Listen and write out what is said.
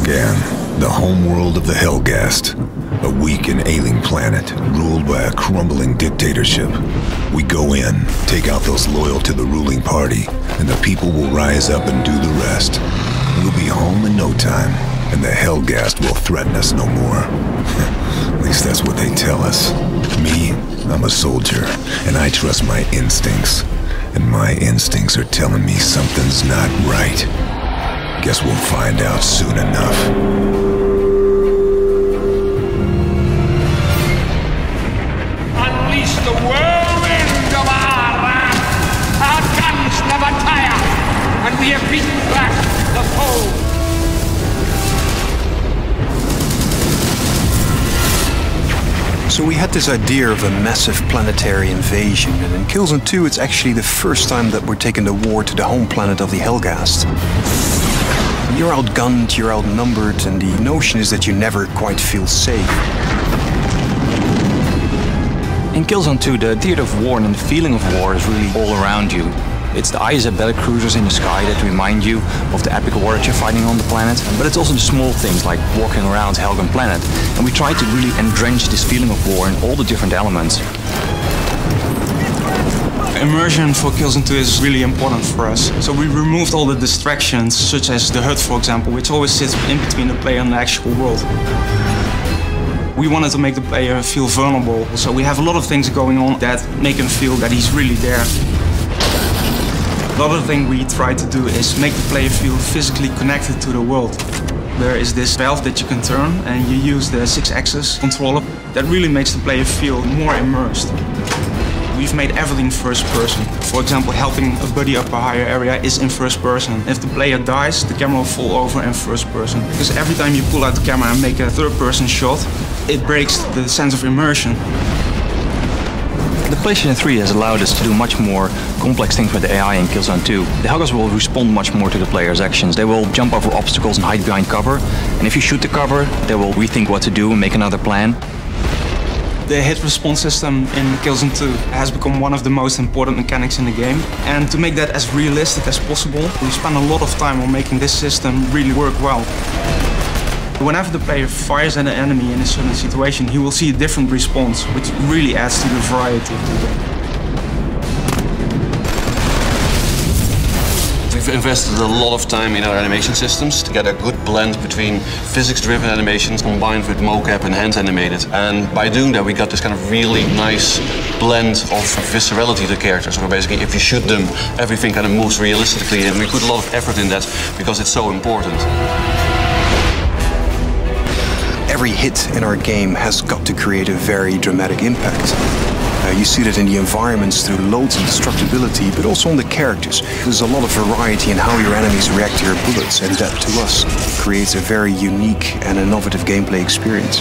Helgan, the homeworld of the Helgast, a weak and ailing planet ruled by a crumbling dictatorship. We go in, take out those loyal to the ruling party, and the people will rise up and do the rest. We'll be home in no time, and the Helgast will threaten us no more. At least that's what they tell us. Me, I'm a soldier, and I trust my instincts. And my instincts are telling me something's not right. Guess we'll find out soon enough. Unleash the whirlwind of our wrath! Our guns never tire, and we have beaten back the foe! So we had this idea of a massive planetary invasion, and in Killzone 2 it's actually the first time that we're taking the war to the home planet of the Helgast. You're outgunned, you're outnumbered, and the notion is that you never quite feel safe. In Killzone 2, the theater of war and the feeling of war is really all around you. It's the ISA battlecruisers in the sky that remind you of the epic war that you're fighting on the planet, but it's also the small things like walking around Helgan planet. And we try to really entrench this feeling of war in all the different elements. Immersion for Killzone 2 is really important for us. So we removed all the distractions, such as the HUD, for example, which always sits in between the player and the actual world. We wanted to make the player feel vulnerable, so we have a lot of things going on that make him feel that he's really there. Another thing we try to do is make the player feel physically connected to the world. There is this valve that you can turn, and you use the 6-axis controller. That really makes the player feel more immersed. We've made everything first person. For example, helping a buddy up a higher area is in first person. If the player dies, the camera will fall over in first person. Because every time you pull out the camera and make a third person shot, it breaks the sense of immersion. The PlayStation 3 has allowed us to do much more complex things with the AI in Killzone 2. The Helgast will respond much more to the player's actions. They will jump over obstacles and hide behind cover. And if you shoot the cover, they will rethink what to do and make another plan. The hit response system in Killzone 2 has become one of the most important mechanics in the game. And to make that as realistic as possible, we spent a lot of time on making this system really work well. Whenever the player fires at an enemy in a certain situation, he will see a different response, which really adds to the variety of the game. We've invested a lot of time in our animation systems to get a good blend between physics-driven animations combined with mocap and hand-animated. And by doing that, we got this kind of really nice blend of viscerality to characters, where basically if you shoot them, everything kind of moves realistically, and we put a lot of effort in that because it's so important. Every hit in our game has got to create a very dramatic impact. You see that in the environments through loads and destructibility, but also on the characters. There's a lot of variety in how your enemies react to your bullets, and that, to us, creates a very unique and innovative gameplay experience.